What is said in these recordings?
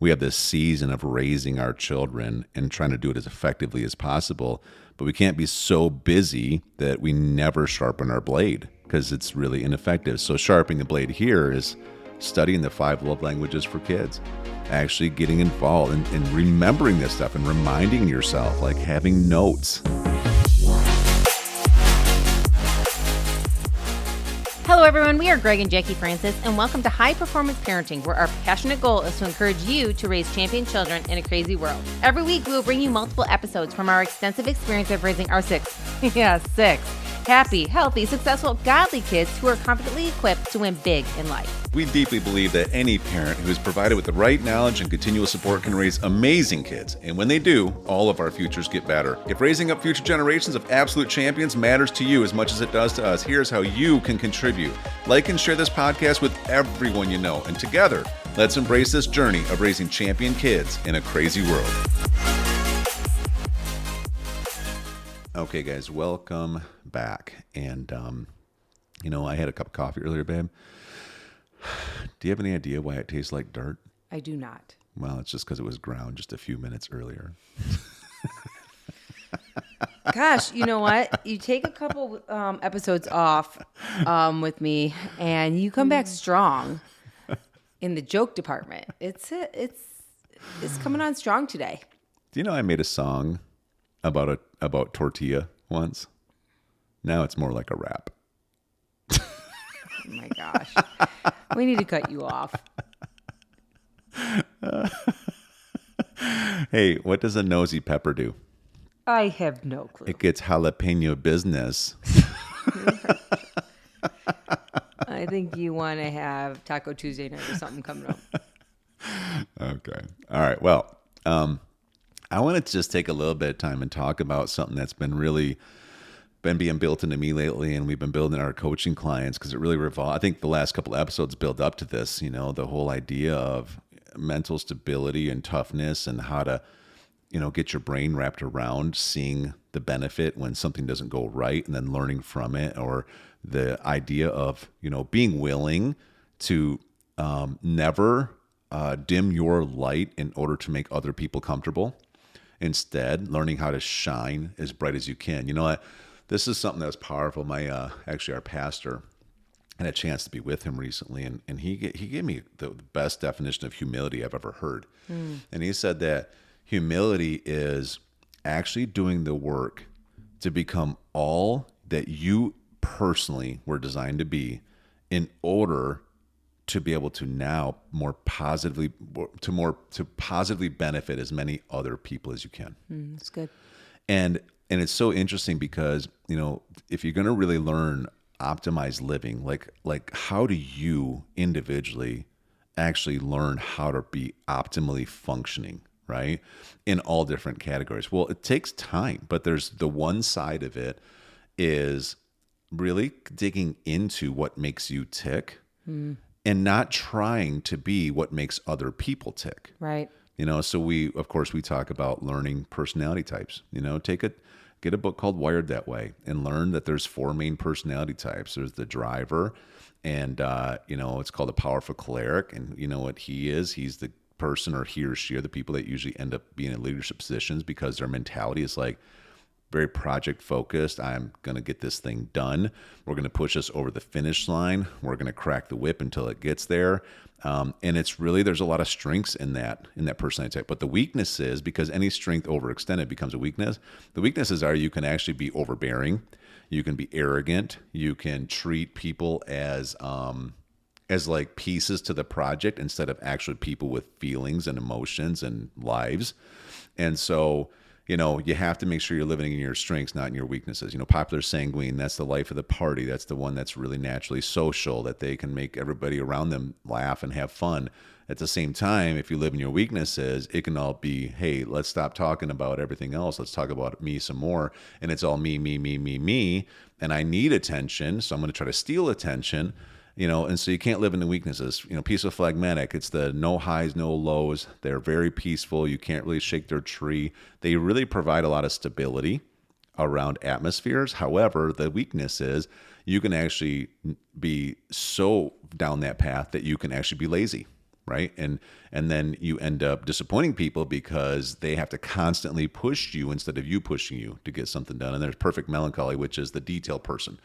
we have this season of raising our children and trying to do it as effectively as possible. But we can't be so busy that we never sharpen our blade because it's really ineffective. So sharpening the blade here is studying the 5 love languages for kids, actually getting involved and remembering this stuff and reminding yourself, like having notes. Hello, everyone. We are Greg and Jacquie Francis, and welcome to High Performance Parenting, where our passionate goal is to encourage you to raise champion children in a crazy world. Every week, we will bring you multiple episodes from our extensive experience of raising our 6 happy, healthy, successful, godly kids who are confidently equipped to win big in life. We deeply believe that any parent who is provided with the right knowledge and continual support can raise amazing kids. And when they do, all of our futures get better. If raising up future generations of absolute champions matters to you as much as it does to us, here's how you can contribute. Like and share this podcast with everyone you know. And together, let's embrace this journey of raising champion kids in a crazy world. Okay, guys, welcome back. And, I had a cup of coffee earlier, babe. Do you have any idea why it tastes like dirt? I do not. Well, it's just because it was ground just a few minutes earlier. Gosh, you know what? You take a couple episodes off with me, and you come back strong in the joke department. It's coming on strong today. Do you know I made a song about tortilla once? Now it's more like a rap. Oh my gosh. We need to cut you off. Hey, what does a nosy pepper do? I have no clue. It gets jalapeno business. I think you want to have Taco Tuesday night or something coming up. Okay. All right. Well, I want to just take a little bit of time and talk about something that's been being built into me lately, and we've been building our coaching clients because it really I think the last couple of episodes build up to this, the whole idea of mental stability and toughness and how to, get your brain wrapped around seeing the benefit when something doesn't go right and then learning from it, or the idea of, being willing to never dim your light in order to make other people comfortable. Instead, learning how to shine as bright as you can. You know what? This is something that was powerful. Our pastor, I had a chance to be with him recently, and he gave me the best definition of humility I've ever heard. And he said that humility is actually doing the work to become all that you personally were designed to be in order to be able to now more positively benefit as many other people as you can. That's good. And it's so interesting because, if you're going to really learn optimized living, like how do you individually actually learn how to be optimally functioning, right? In all different categories. Well, it takes time, but there's the one side of it is really digging into what makes you tick and not trying to be what makes other people tick. Right. So we talk about learning personality types. Get a book called Wired That Way and learn that there's 4 main personality types. There's the driver, and it's called a powerful choleric. And you know what he is? He's the person, or he or she are the people that usually end up being in leadership positions because their mentality is like very project focused. I'm going to get this thing done. We're going to push us over the finish line. We're going to crack the whip until it gets there. And it's really, there's a lot of strengths in that personality type. But the weakness is, because any strength overextended becomes a weakness. The weaknesses are you can actually be overbearing. You can be arrogant. You can treat people as like pieces to the project instead of actually people with feelings and emotions and lives. And so, you have to make sure you're living in your strengths, not in your weaknesses. Popular sanguine, that's the life of the party. That's the one that's really naturally social, that they can make everybody around them laugh and have fun. At the same time, if you live in your weaknesses, it can all be, hey, let's stop talking about everything else. Let's talk about me some more. And it's all me. And I need attention, so I'm going to try to steal attention. And so you can't live in the weaknesses. Peaceful phlegmatic, it's the no highs, no lows. They're very peaceful. You can't really shake their tree. They really provide a lot of stability around atmospheres. However, the weakness is you can actually be so down that path that you can actually be lazy. right? And then you end up disappointing people because they have to constantly push you instead of you pushing you to get something done. And there's perfect melancholy, which is the detail person.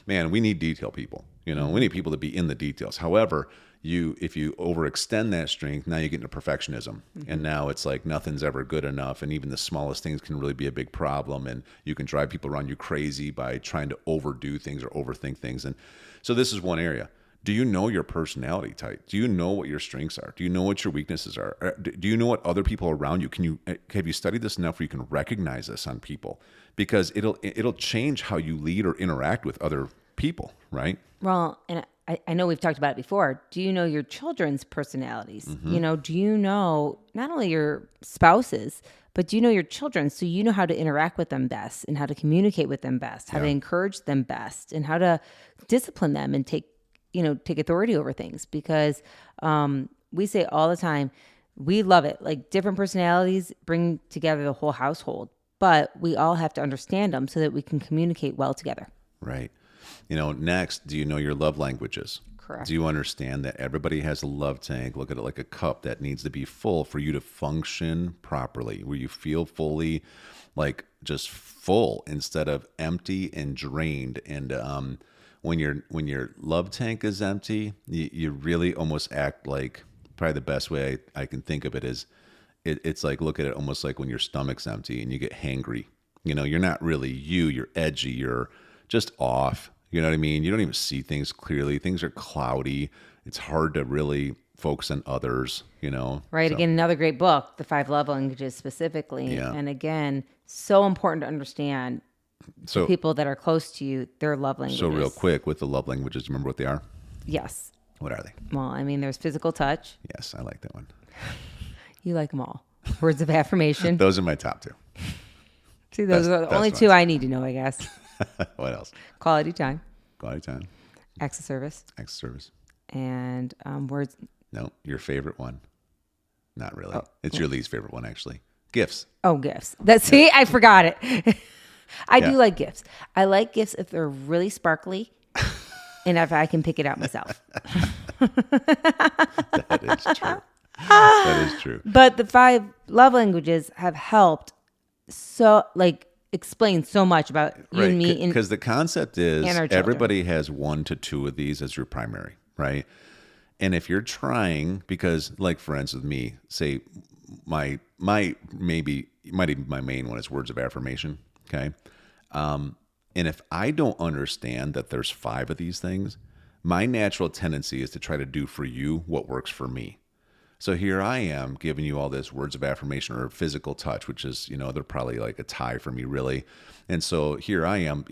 Man, we need detail people. We need people to be in the details. However, if you overextend that strength, now you get into perfectionism. And now it's like nothing's ever good enough. And even the smallest things can really be a big problem. And you can drive people around you crazy by trying to overdo things or overthink things. And so this is one area. Do you know your personality type? Do you know what your strengths are? Do you know what your weaknesses are? Do you know what other people around you have you studied this enough where you can recognize this on people? Because it'll change how you lead or interact with other people, right? Well, and I know we've talked about it before. Do you know your children's personalities? Do you know not only your spouses, but do you know your children? So you know how to interact with them best and how to communicate with them best, how to encourage them best, and how to discipline them and take authority over things. Because we say all the time, we love it. Like different personalities bring together the whole household, but we all have to understand them so that we can communicate well together. Right. Next, do you know your love languages? Correct. Do you understand that everybody has a love tank? Look at it like a cup that needs to be full for you to function properly, where you feel fully like just full instead of empty and drained. And when your love tank is empty, you really almost act like, probably the best way I can think of it is it's like, look at it almost like when your stomach's empty and you get hangry. You're not really you're edgy, you're just off. You know what I mean? You don't even see things clearly. Things are cloudy. It's hard to really focus on others, Right. So, Again, another great book, The 5 Love Languages specifically. Yeah. And again, so important to understand so people that are close to you, their love languages. So real quick with the love languages, remember what they are? Yes. What are they? Well, there's physical touch. Yes, I like that one. You like them all. Words of affirmation. Those are my top 2. See, those are the only 2 I need to know, I guess. What else? Quality time. Quality time. Acts of service. Acts of service. And words. No, your favorite one. Not really. It's your least favorite one, actually. Gifts. Oh, gifts. See, I forgot it. I do like gifts. I like gifts if they're really sparkly and if I can pick it out myself. That is true. That is true. But the 5 love languages have helped explain so much about you and me. Because the concept is and our children. Everybody has 1 to 2 of these as your primary, right? And if you're trying, because like for instance with me, say my maybe might even my main one is words of affirmation. Okay. And if I don't understand that there's 5 of these things, my natural tendency is to try to do for you what works for me. So here I am giving you all this words of affirmation or physical touch, which is, they're probably like a tie for me, really. And so here I am,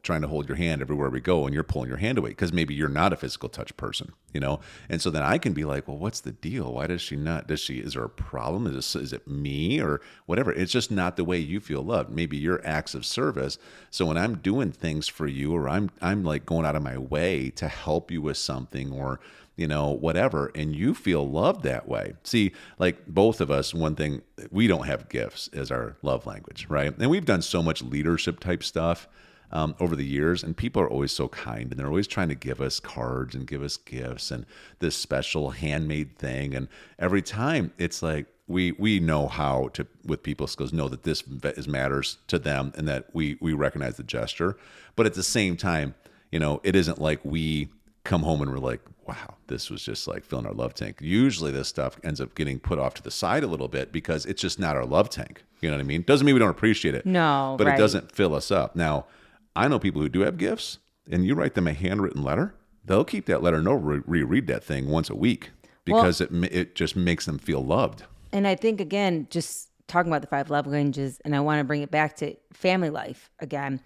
trying to hold your hand everywhere we go and you're pulling your hand away because maybe you're not a physical touch person, And so then I can be like, well, what's the deal? Why does she not? Is there a problem? Is it me or whatever? It's just not the way you feel loved. Maybe your acts of service. So when I'm doing things for you or I'm like going out of my way to help you with something or whatever, and you feel loved that way. See, like both of us, one thing, we don't have gifts as our love language, right? And we've done so much leadership type stuff over the years, and people are always so kind, and they're always trying to give us cards and give us gifts and this special handmade thing. And every time it's like, we know how to, with people's skills, know that this matters to them and that we recognize the gesture. But at the same time, it isn't like we come home and we're like, wow, this was just like filling our love tank. Usually this stuff ends up getting put off to the side a little bit because it's just not our love tank. You know what I mean? Doesn't mean we don't appreciate it. No, but right. It doesn't fill us up. Now, I know people who do have gifts and you write them a handwritten letter. They'll keep that letter and they'll reread that thing once a week because it just makes them feel loved. And I think, again, just talking about the 5 love languages, and I want to bring it back to family life again,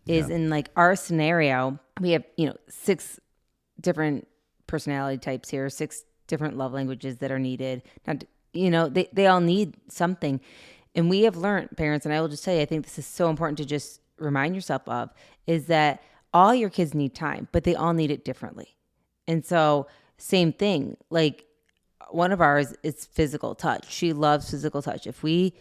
is in like our scenario, we have, 6 different personality types here, 6 different love languages that are needed. Now, they all need something. And we have learned, parents, and I will just tell you, I think this is so important to just remind yourself of, is that all your kids need time, but they all need it differently. And so same thing, like one of ours is physical touch. She loves physical touch. If we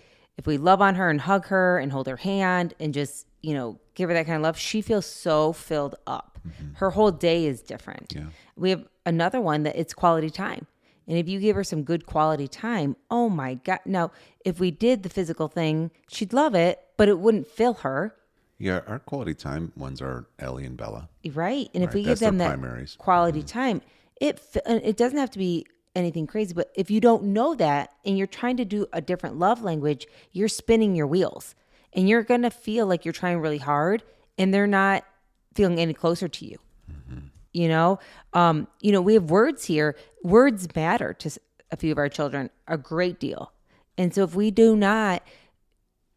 love on her and hug her and hold her hand and just, give her that kind of love, she feels so filled up. Mm-hmm. Her whole day is different. Yeah. We have another one that it's quality time. And if you give her some good quality time, oh my God. Now, if we did the physical thing, she'd love it, but it wouldn't fill her. Yeah, our quality time ones are Ellie and Bella. Right. And if Right, we give that's their them that primaries. quality time, it doesn't have to be anything crazy, but if you don't know that and you're trying to do a different love language, you're spinning your wheels and you're going to feel like you're trying really hard and they're not feeling any closer to you. You know, we have words here. Words matter to a few of our children a great deal. And so if we do not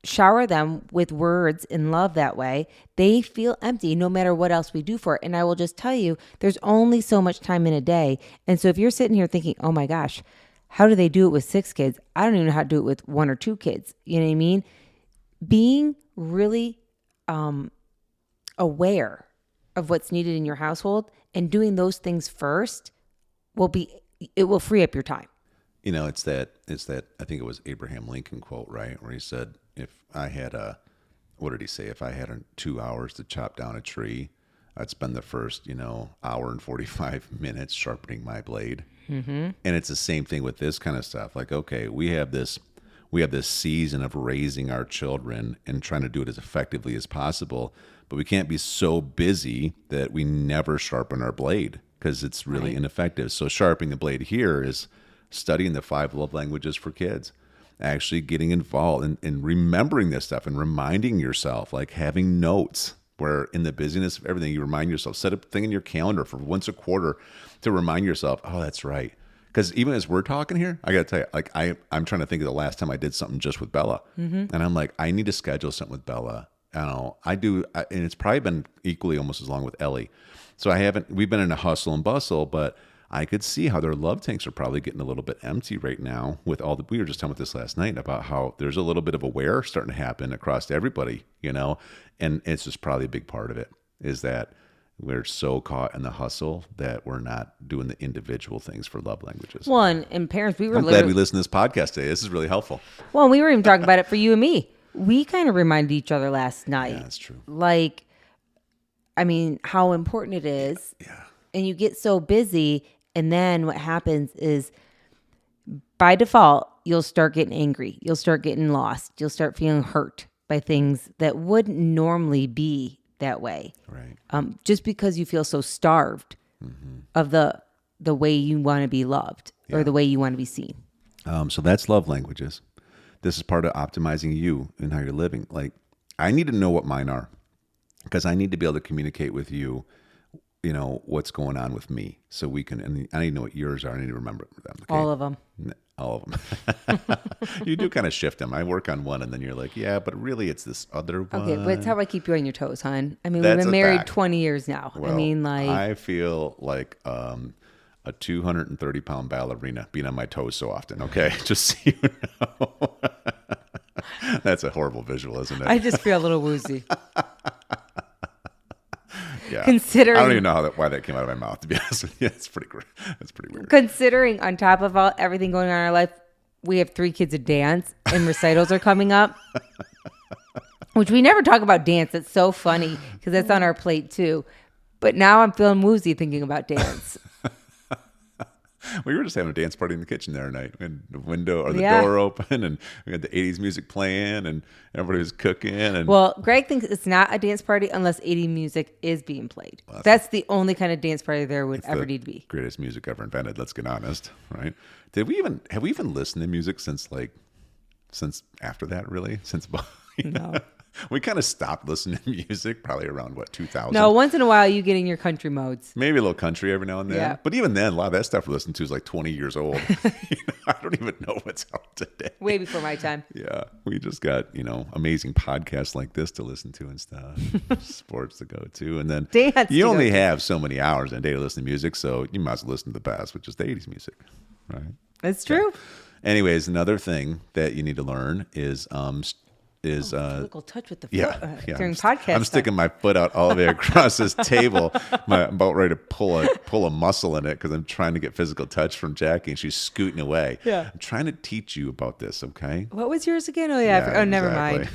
shower them with words and love that way, they feel empty no matter what else we do for it. And I will just tell you, there's only so much time in a day. And so if you're sitting here thinking, oh my gosh, how do they do it with 6 kids? I don't even know how to do it with 1 or 2 kids. You know what I mean? Being really aware of what's needed in your household and doing those things first it will free up your time. You know, it's that I think it was Abraham Lincoln quote, right? Where he said, if I had what did he say? If I had 2 hours to chop down a tree, I'd spend the first, hour and 45 minutes sharpening my blade. Mm-hmm. And it's the same thing with this kind of stuff. Like, okay, we have this season of raising our children and trying to do it as effectively as possible, but we can't be so busy that we never sharpen our blade because it's really ineffective. So sharpening the blade here is studying the 5 love languages for kids, actually getting involved and remembering this stuff and reminding yourself, like having notes where in the busyness of everything, you remind yourself, set a thing in your calendar for once a quarter to remind yourself, oh, that's right. Because even as we're talking here, I got to tell you, like I'm trying to think of the last time I did something just with Bella. Mm-hmm. And I'm like, I need to schedule something with Bella. And it's probably been equally almost as long with Ellie. So we've been in a hustle and bustle, but I could see how their love tanks are probably getting a little bit empty right now with we were just talking about this last night about how there's a little bit of a wear starting to happen across everybody, and it's just probably a big part of it is that we're so caught in the hustle that we're not doing the individual things for love languages. Well, and parents, I'm glad we listened to this podcast today. This is really helpful. Well, we were even talking about it for you and me. We kind of reminded each other last night. Yeah, that's true. Like, I mean, how important it is. Yeah. And you get so busy, and then what happens is, by default, you'll start getting angry. You'll start getting lost. You'll start feeling hurt by things that wouldn't normally be that way. Right. Just because you feel so starved of the way you want to be loved or the way you want to be seen. So that's love languages. This is part of optimizing you and how you're living. Like, I need to know what mine are because I need to be able to communicate with you, what's going on with me. So we can, and I need to know what yours are. I need to remember them. Okay? All of them. All of them. You do kind of shift them. I work on one and then you're like, yeah, but really it's this other one. Okay, but it's how I keep you on your toes, hon. I mean, That's we've been married fact. 20 years now. Well, I I feel like a 230-pound ballerina being on my toes so often. Okay, just so you know. That's a horrible visual, isn't it? I just feel a little woozy. Yeah. Considering, I don't even know why that came out of my mouth, to be honest with you. It's pretty great. That's pretty weird. Considering on top of everything going on in our life, we have 3 kids at dance and recitals are coming up, which we never talk about dance. It's so funny because that's on our plate too. But now I'm feeling woozy thinking about dance. We were just having a dance party in the kitchen the other night. We had the window or the door open, and we had the 80s music playing, and everybody was cooking. And well, Greg thinks it's not a dance party unless 80s music is being played. Well, that's the only kind of dance party there would ever need to be. Greatest music ever invented. Let's get honest, right? Have we even listened to music since after that? Really, since no. We kind of stopped listening to music probably around 2000. No, once in a while you get in your country modes. Maybe a little country every now and then. Yeah. But even then, a lot of that stuff we listened to is like 20 years old. I don't even know what's out today. Way before my time. Yeah. We just got, amazing podcasts like this to listen to and stuff. Sports to go to. And then you only have so many hours in a day to listen to music, so you might as well listen to the best, which is the 80s music. Right? That's true. Anyways, another thing that you need to learn is physical touch with the foot during podcast. I'm sticking my foot out all the way across this table. I'm about ready to pull a muscle in it because I'm trying to get physical touch from Jackie, and she's scooting away. Yeah. I'm trying to teach you about this, okay? What was yours again? Oh, yeah. Never mind.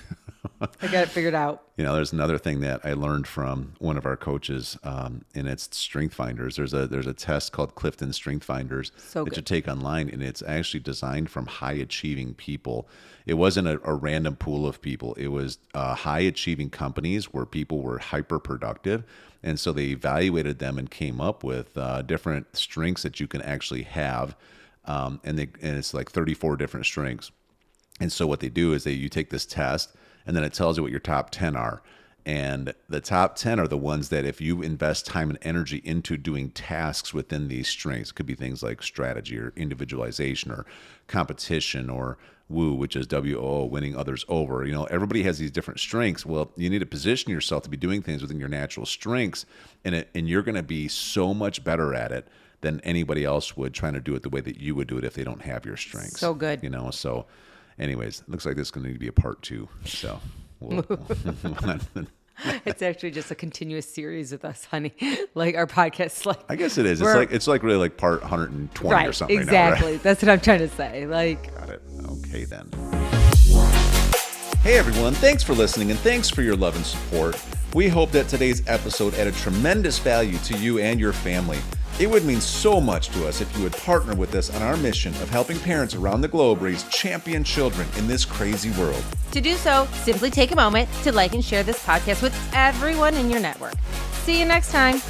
I got it figured out. There's another thing that I learned from one of our coaches, and it's Strength Finders. There's a test called Clifton Strength Finders that you take online, and it's actually designed from high achieving people. It wasn't a random pool of people. It was high achieving companies where people were hyper productive. And so they evaluated them and came up with different strengths that you can actually have. And it's like 34 different strengths. And so what they do is you take this test, and then it tells you what your top 10 are. And the top 10 are the ones that if you invest time and energy into doing tasks within these strengths, it could be things like strategy or individualization or competition or WOO, which is WOO, winning others over. Everybody has these different strengths. Well, you need to position yourself to be doing things within your natural strengths, and you're going to be so much better at it than anybody else would trying to do it the way that you would do it if they don't have your strengths. So good. So anyways, it looks like this is going to need to be a part 2. So we'll It's actually just a continuous series with us, honey. Like our podcast, I guess it is. It's like really like part 120 right, or something. Exactly. Right now, right? That's what I'm trying to say. Got it. Okay then. Hey everyone, thanks for listening and thanks for your love and support. We hope that today's episode added tremendous value to you and your family. It would mean so much to us if you would partner with us on our mission of helping parents around the globe raise champion children in this crazy world. To do so, simply take a moment to like and share this podcast with everyone in your network. See you next time.